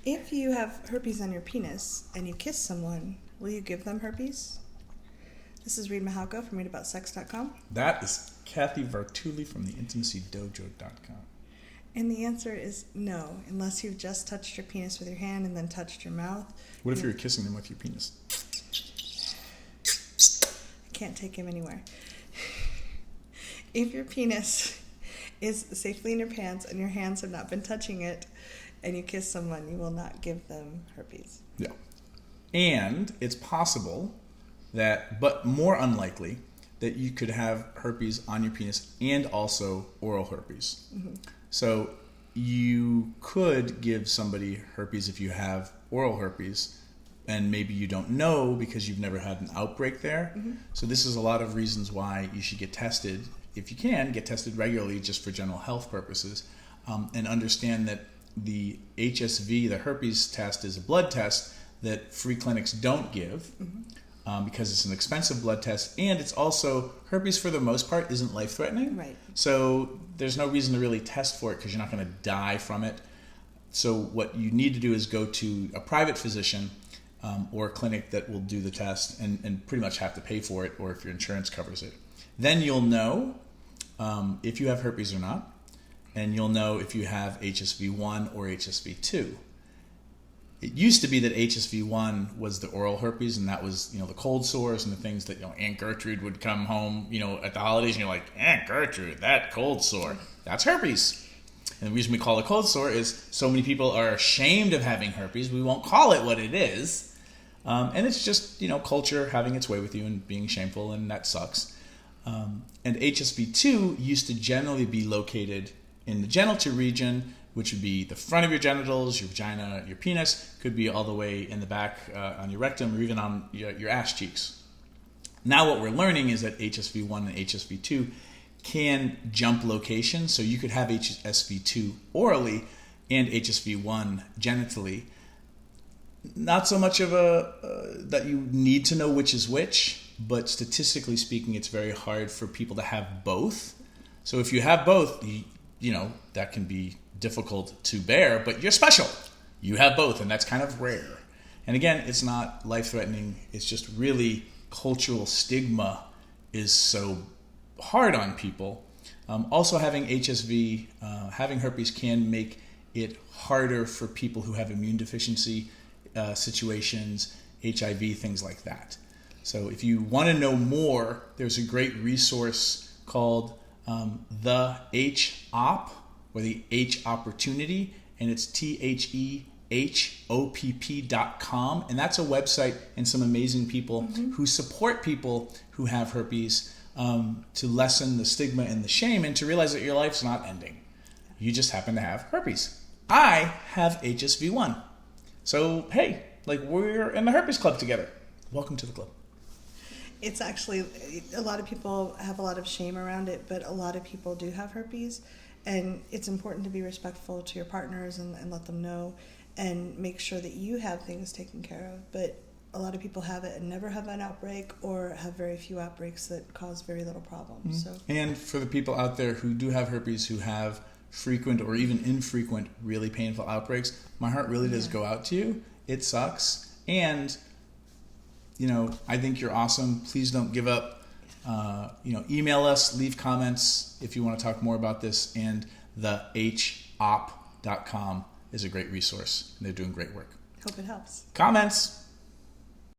If you have herpes on your penis and you kiss someone, will you give them herpes? This is Reid from readaboutsex.com. That is Cathy Vartuli from theintimacydojo.com. And the answer is no, unless you've just touched your penis with your hand and then touched your mouth. What if you're kissing them with your penis? I can't take him anywhere. If your penis is safely in your pants and your hands have not been touching it and you kiss someone, you will not give them herpes. Yeah. And it's possible that, but more unlikely, that you could have herpes on your penis and also oral herpes. Mm-hmm. So you could give somebody herpes if you have oral herpes, and maybe you don't know because you've never had an outbreak there. Mm-hmm. So this is a lot of reasons why you should get tested. If you can, get tested regularly just for general health purposes, and understand that the HSV, the herpes test, is a blood test that free clinics don't give. Mm-hmm. Because it's an expensive blood test, and it's also, herpes for the most part isn't life-threatening. Right. So there's no reason to really test for it because you're not going to die from it. So what you need to do is go to a private physician or a clinic that will do the test and pretty much have to pay for it, or if your insurance covers it. Then you'll know if you have herpes or not, and you'll know if you have HSV1 or HSV2. It used to be that HSV1 was the oral herpes, and that was, the cold sores and the things that, Aunt Gertrude would come home, at the holidays, and you're like, Aunt Gertrude, that cold sore, that's herpes. And the reason we call it cold sore is so many people are ashamed of having herpes, we won't call it what it is. And it's just, culture having its way with you and being shameful, and that sucks. And HSV2 used to generally be located in the genital region, which would be the front of your genitals, your vagina, your penis, could be all the way in the back on your rectum or even on your ass cheeks. Now what we're learning is that HSV1 and HSV2 can jump locations, so you could have HSV2 orally and HSV1 genitally. Not so much of that you need to know which is which, but statistically speaking, it's very hard for people to have both. So if you have both, that can be difficult to bear, but you're special. You have both, and that's kind of rare. And again, it's not life-threatening. It's just really cultural stigma is so hard on people. Also, having HSV, having herpes can make it harder for people who have immune deficiency situations, HIV, things like that. So if you want to know more, there's a great resource called the HOP, or the H Opportunity, and it's THEHOPP.com, and that's a website and some amazing people who support people who have herpes to lessen the stigma and the shame, and to realize that your life's not ending. You just happen to have herpes. I have HSV1. So, hey, we're in the herpes club together. Welcome to the club. It's actually, a lot of people have a lot of shame around it, but a lot of people do have herpes. And it's important to be respectful to your partners and let them know and make sure that you have things taken care of. But a lot of people have it and never have an outbreak, or have very few outbreaks that cause very little problems. So. And for the people out there who do have herpes, who have frequent or even infrequent really painful outbreaks, my heart really does go out to you. It sucks. And, I think you're awesome. Please don't give up. Email us, leave comments if you want to talk more about this, and the HOP.com is a great resource, and they're doing great work. Hope it helps. Comments.